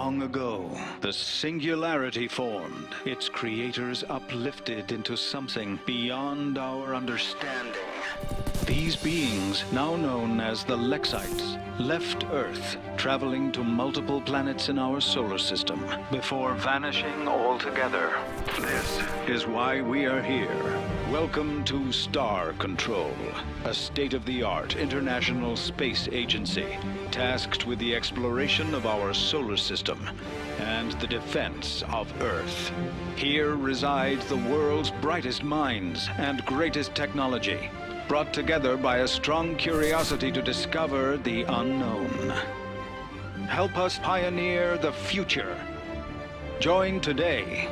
Long ago, the singularity formed, its creators uplifted into something beyond our understanding. These beings, now known as the Lexites, left Earth, traveling to multiple planets in our solar system, before vanishing altogether. This is why we are here. Welcome to Star Control, a state-of-the-art international space agency tasked with the exploration of our solar system and the defense of Earth. Here reside the world's brightest minds and greatest technology, brought together by a strong curiosity to discover the unknown. Help us pioneer the future. Join today.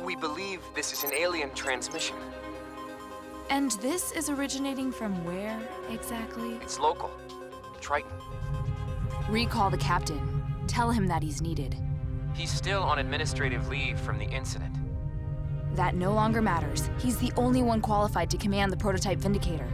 We believe this is an alien transmission. And this is originating from where, exactly? It's local. Triton. Recall the captain. Tell him that he's needed. He's still on administrative leave from the incident. That no longer matters. He's the only one qualified to command the prototype Vindicator.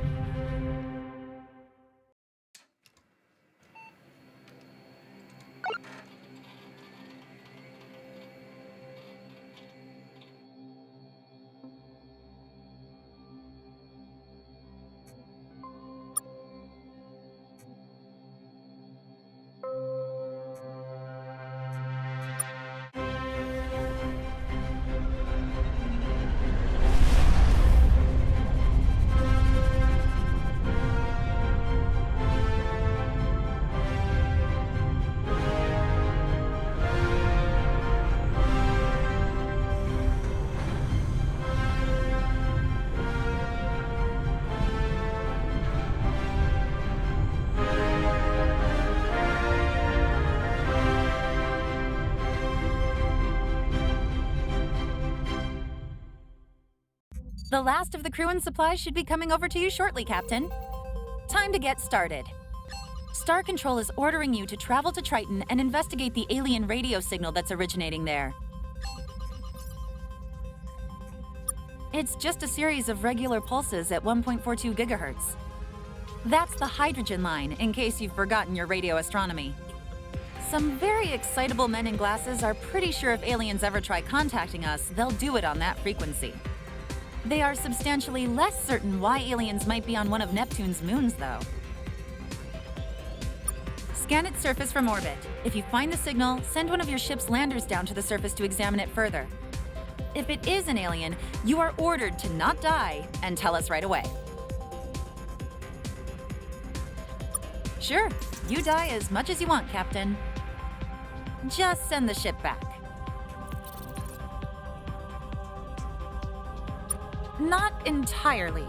The last of the crew and supplies should be coming over to you shortly, Captain. Time to get started. Star Control is ordering you to travel to Triton and investigate the alien radio signal that's originating there. It's just a series of regular pulses at 1.42 gigahertz. That's the hydrogen line, in case you've forgotten your radio astronomy. Some very excitable men in glasses are pretty sure if aliens ever try contacting us, they'll do it on that frequency. They are substantially less certain why aliens might be on one of Neptune's moons, though. Scan its surface from orbit. If you find the signal, send one of your ship's landers down to the surface to examine it further. If it is an alien, you are ordered to not die and tell us right away. Sure, you die as much as you want, Captain. Just send the ship back. Not entirely.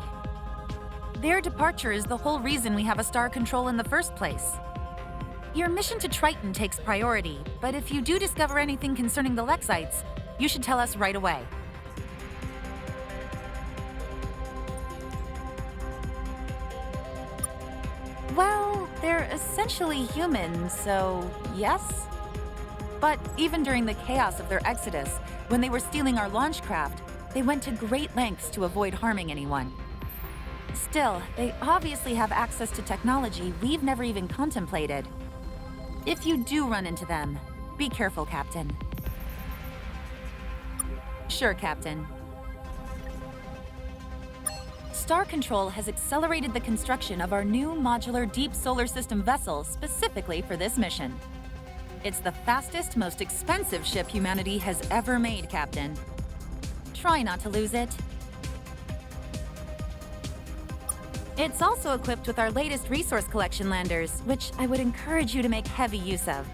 Their departure is the whole reason we have a Star Control in the first place. Your mission to Triton takes priority, but if you do discover anything concerning the Lexites, you should tell us right away. Well, they're essentially human, so yes? But even during the chaos of their exodus, when they were stealing our launch craft, they went to great lengths to avoid harming anyone. Still, they obviously have access to technology we've never even contemplated. If you do run into them, be careful, Captain. Sure, Captain. Star Control has accelerated the construction of our new modular deep solar system vessel specifically for this mission. It's the fastest, most expensive ship humanity has ever made, Captain. Try not to lose it. It's also equipped with our latest resource collection landers, which I would encourage you to make heavy use of.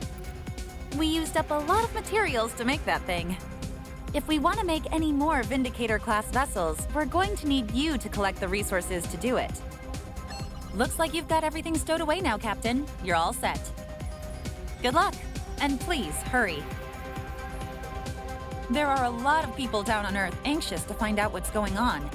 We used up a lot of materials to make that thing. If we want to make any more Vindicator-class vessels, we're going to need you to collect the resources to do it. Looks like you've got everything stowed away now, Captain. You're all set. Good luck, and please hurry. There are a lot of people down on Earth anxious to find out what's going on.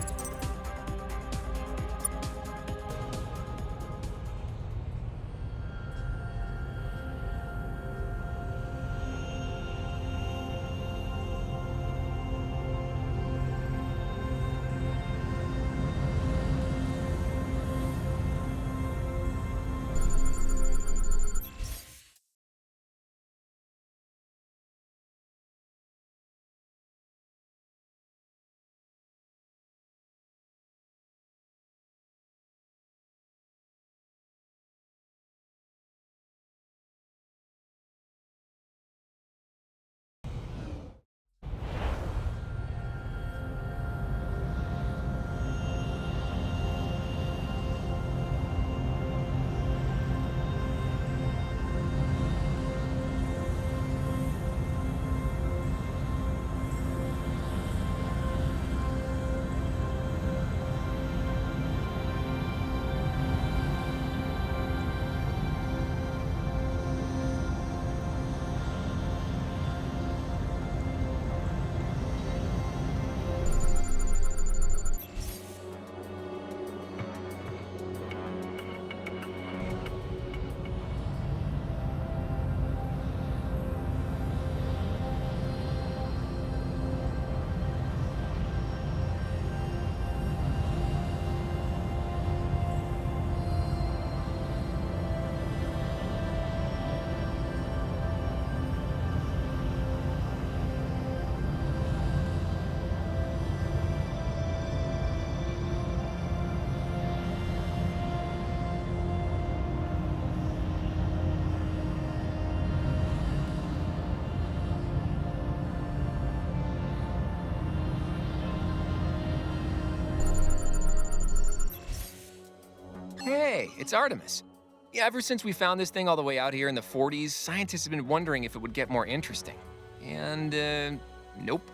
Hey, it's Artemis. Yeah, ever since we found this thing all the way out here in the 40s, scientists have been wondering if it would get more interesting. And, nope,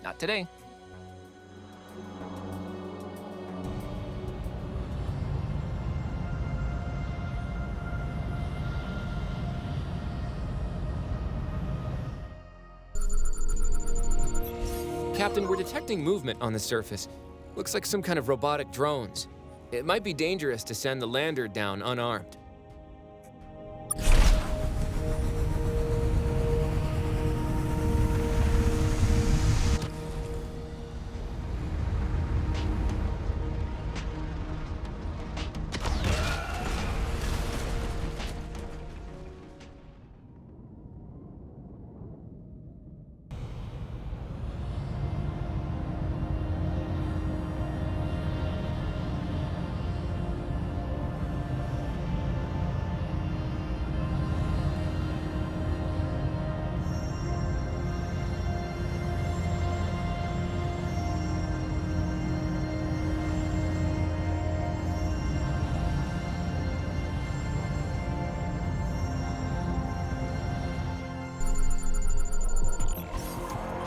not today. Captain, we're detecting movement on the surface. Looks like some kind of robotic drones. It might be dangerous to send the lander down unarmed.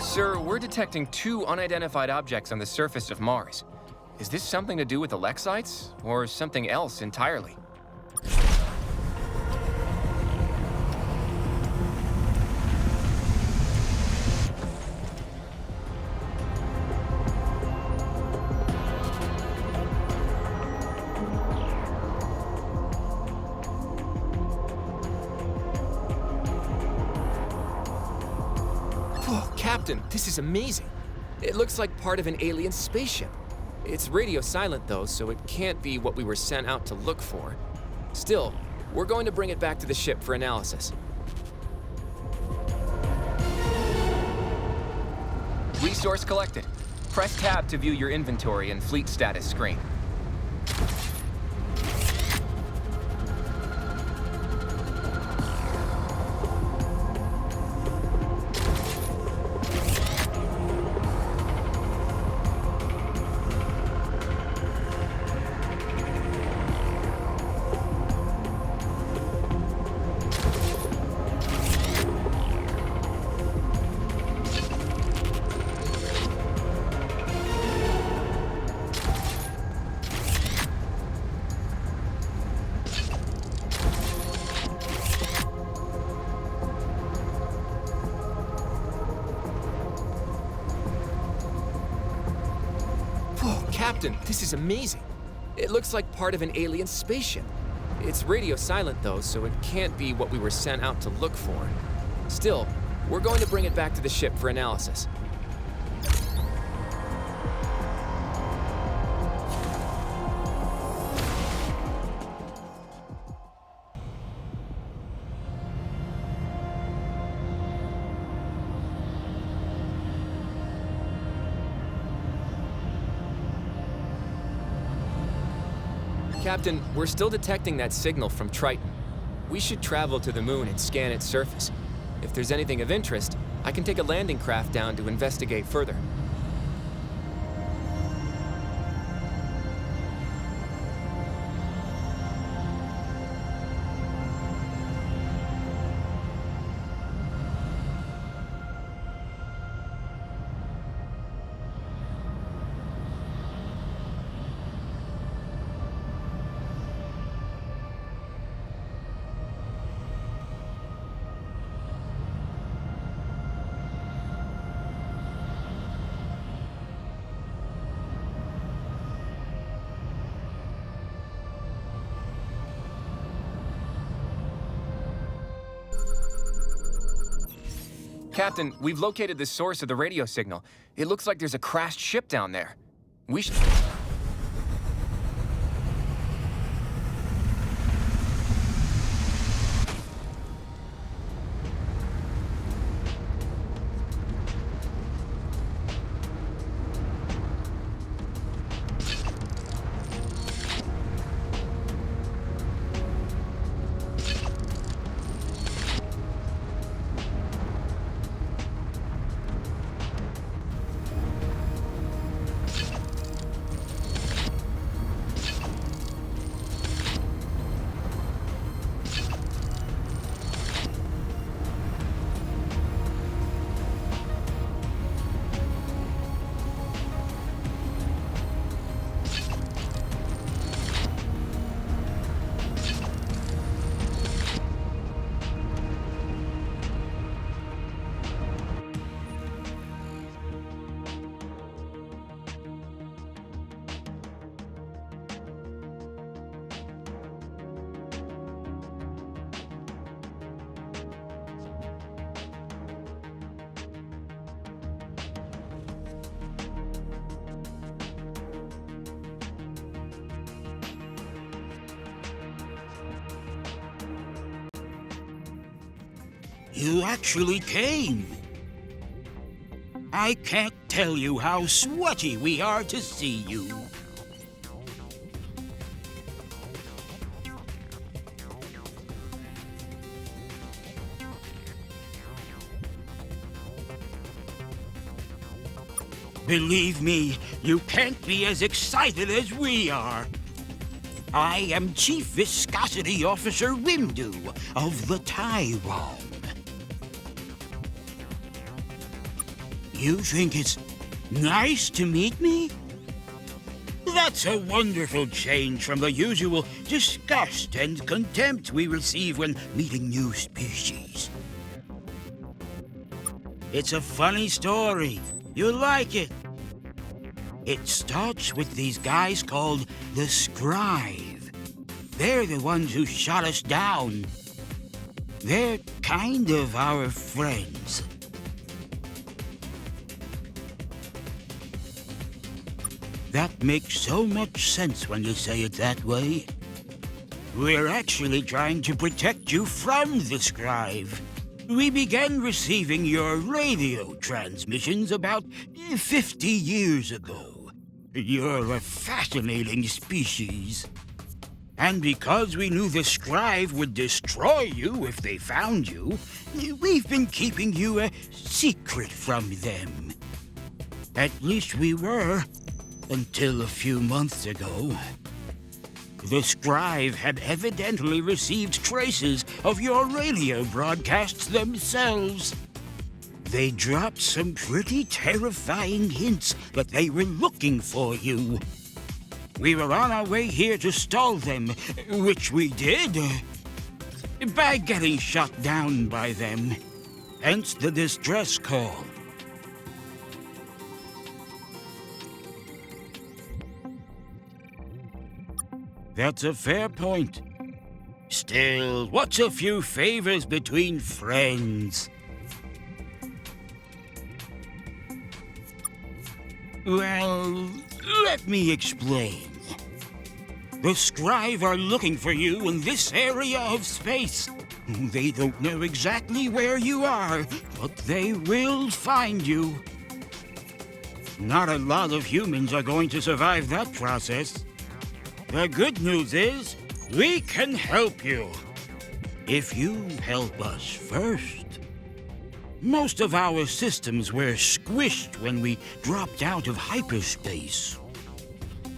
Sir, we're detecting two unidentified objects on the surface of Mars. Is this something to do with the Lexites, or something else entirely? Captain, this is amazing. It looks like part of an alien spaceship. It's radio silent though, so it can't be what we were sent out to look for. Still, we're going to bring it back to the ship for analysis. Resource collected. Press tab to view your inventory and fleet status screen. Captain, this is amazing. It looks like part of an alien spaceship. It's radio silent though, so it can't be what we were sent out to look for. Still, we're going to bring it back to the ship for analysis. Captain, we're still detecting that signal from Triton. We should travel to the moon and scan its surface. If there's anything of interest, I can take a landing craft down to investigate further. Captain, we've located the source of the radio signal. It looks like there's a crashed ship down there. We should... You actually came. I can't tell you how sweaty we are to see you. Believe me, you can't be as excited as we are. I am Chief Viscosity Officer Windu of the Tyrone. You think it's nice to meet me? That's a wonderful change from the usual disgust and contempt we receive when meeting new species. It's a funny story. You'll like it. It starts with these guys called the Scribe. They're the ones who shot us down. They're kind of our friends. That makes so much sense when you say it that way. We're actually trying to protect you from the Scribe. We began receiving your radio transmissions about 50 years ago. You're a fascinating species. And because we knew the Scribe would destroy you if they found you, we've been keeping you a secret from them. At least we were. Until a few months ago. The Scribe had evidently received traces of your radio broadcasts themselves. They dropped some pretty terrifying hints that they were looking for you. We were on our way here to stall them, which we did, by getting shot down by them. Hence the distress call. That's a fair point. Still, what's a few favors between friends? Well, let me explain. The Scribe are looking for you in this area of space. They don't know exactly where you are, but they will find you. Not a lot of humans are going to survive that process. The good news is, we can help you. If you help us first. Most of our systems were squished when we dropped out of hyperspace.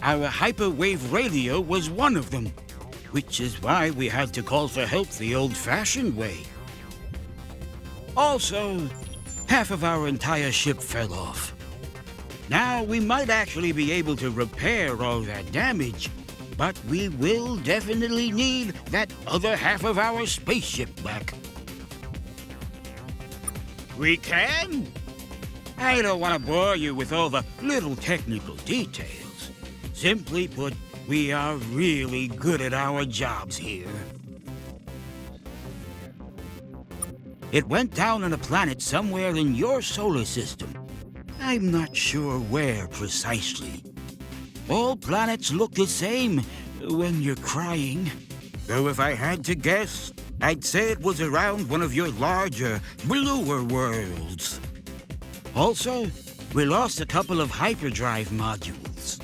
Our hyperwave radio was one of them, which is why we had to call for help the old-fashioned way. Also, half of our entire ship fell off. Now, we might actually be able to repair all that damage, but we will definitely need that other half of our spaceship back. We can? I don't want to bore you with all the little technical details. Simply put, we are really good at our jobs here. It went down on a planet somewhere in your solar system. I'm not sure where precisely. All planets look the same when you're crying. Though if I had to guess, I'd say it was around one of your larger, bluer worlds. Also, we lost a couple of hyperdrive modules.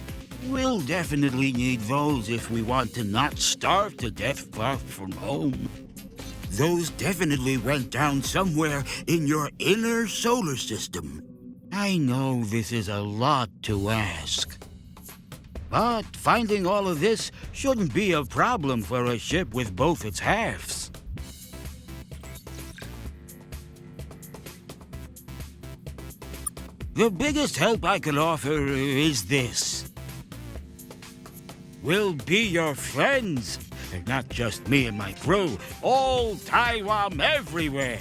We'll definitely need those if we want to not starve to death far from home. Those definitely went down somewhere in your inner solar system. I know this is a lot to ask. But finding all of this shouldn't be a problem for a ship with both its halves. The biggest help I can offer is this. We'll be your friends, and not just me and my crew, all Taiwan everywhere.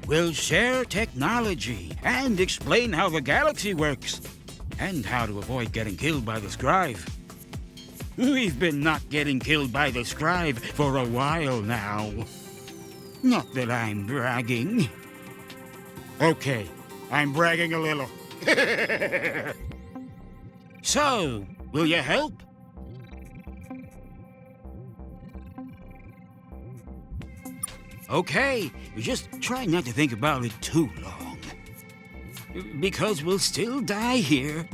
We'll share technology and explain how the galaxy works, and how to avoid getting killed by the Scribe. We've been not getting killed by the Scribe for a while now. Not that I'm bragging. Okay, I'm bragging a little. So, will you help? Okay, just try not to think about it too long. Because we'll still die here.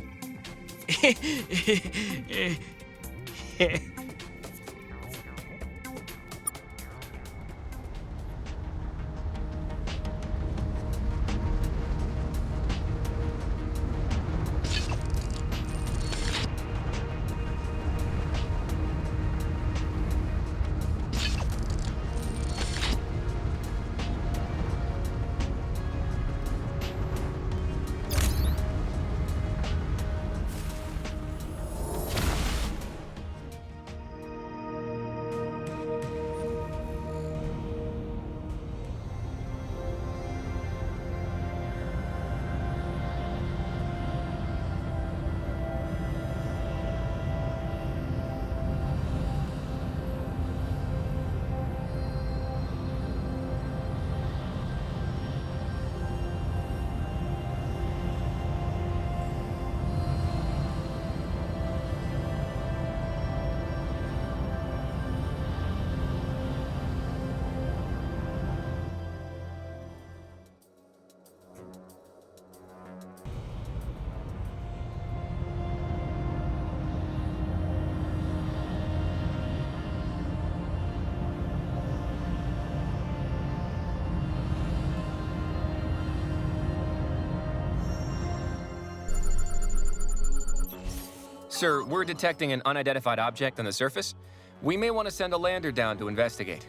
Sir, we're detecting an unidentified object on the surface. We may want to send a lander down to investigate.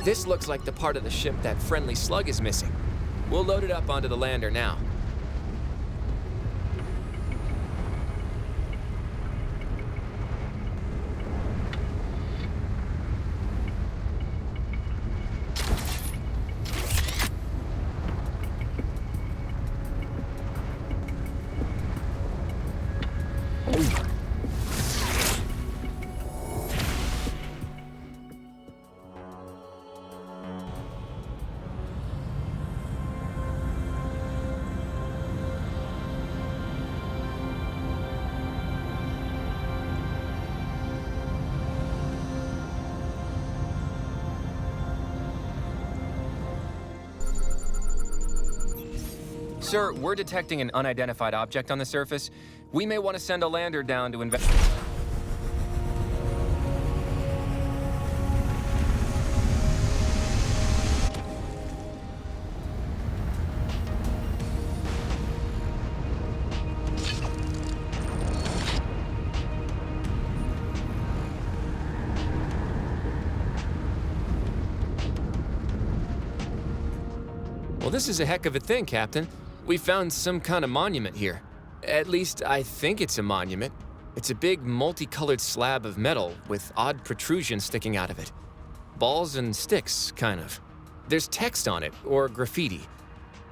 This looks like the part of the ship that friendly slug is missing. We'll load it up onto the lander now. Sir, we're detecting an unidentified object on the surface. We may want to send a lander down to investigate. Well, this is a heck of a thing, Captain. We found some kind of monument here. At least, I think it's a monument. It's a big, multicolored slab of metal with odd protrusions sticking out of it. Balls and sticks, kind of. There's text on it, or graffiti.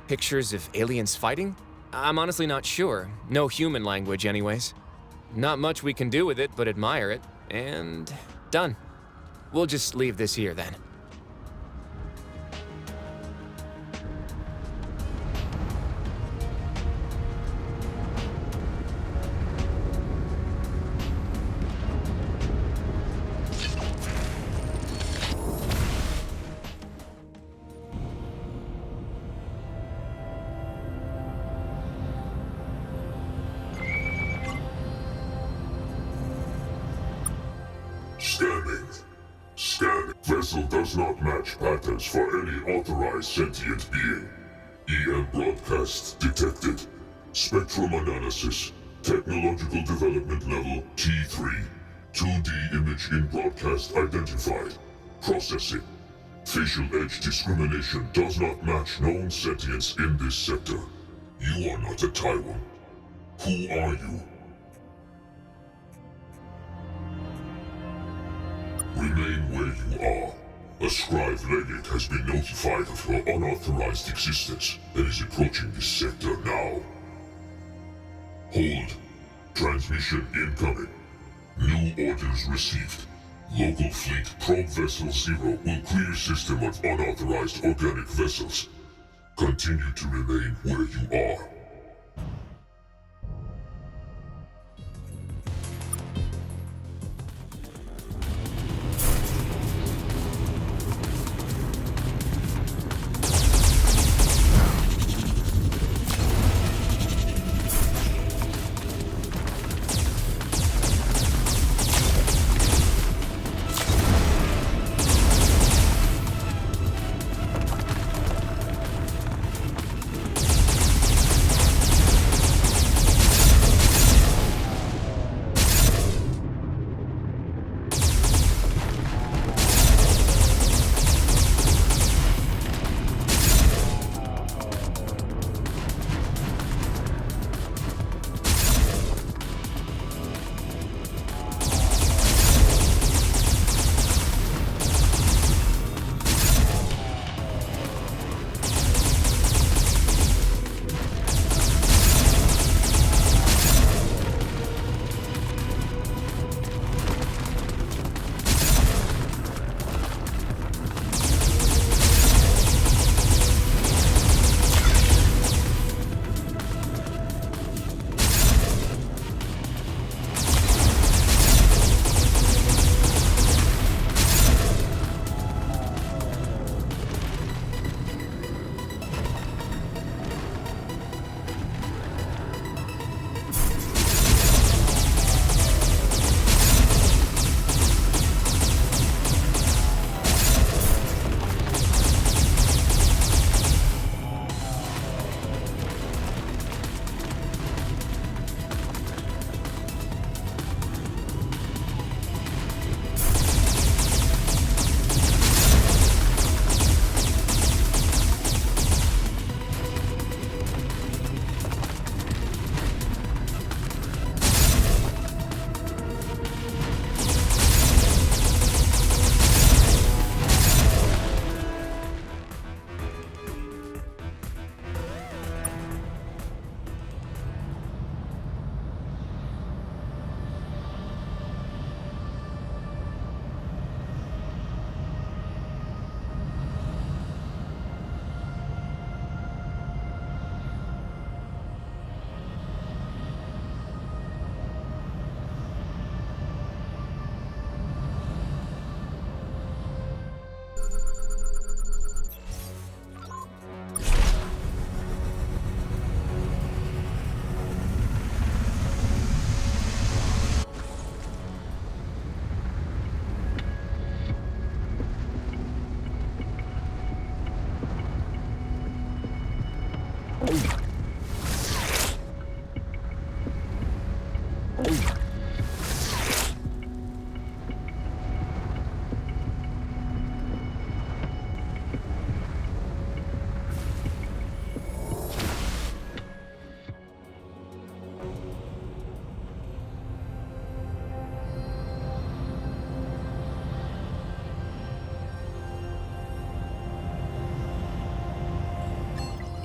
Pictures of aliens fighting? I'm honestly not sure. No human language, anyways. Not much we can do with it but admire it, and done. We'll just leave this here then. Scanning. Vessel does not match patterns for any authorized sentient being. EM broadcast detected. Spectrum analysis. Technological development level T3. 2D image in broadcast identified. Processing. Facial edge discrimination does not match known sentience in this sector. You are not a Tyrant. Who are you? Remain where you are. A scribe legate has been notified of your unauthorized existence and is approaching this sector now. Hold. Transmission incoming. New orders received. Local fleet probe vessel 0 will clear system of unauthorized organic vessels. Continue to remain where you are.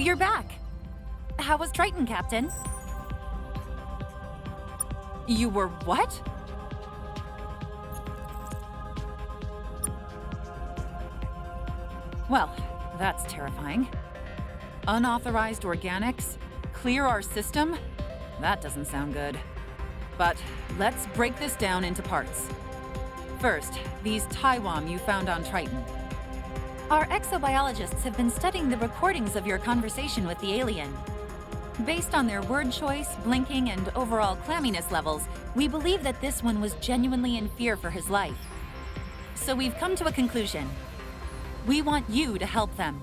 You're back. How was Triton, Captain? You were what? Well, that's terrifying. Unauthorized organics? Clear our system? That doesn't sound good. But let's break this down into parts. First, these Taiwan you found on Triton. Our exobiologists have been studying the recordings of your conversation with the alien. Based on their word choice, blinking, and overall clamminess levels, we believe that this one was genuinely in fear for his life. So we've come to a conclusion. We want you to help them.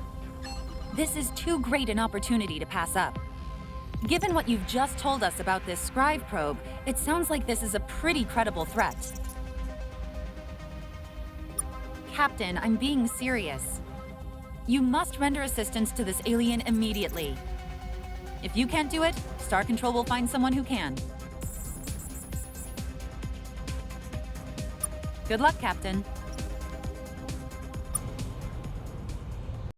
This is too great an opportunity to pass up. Given what you've just told us about this scribe probe, it sounds like this is a pretty credible threat. Captain, I'm being serious. You must render assistance to this alien immediately. If you can't do it, Star Control will find someone who can. Good luck, Captain.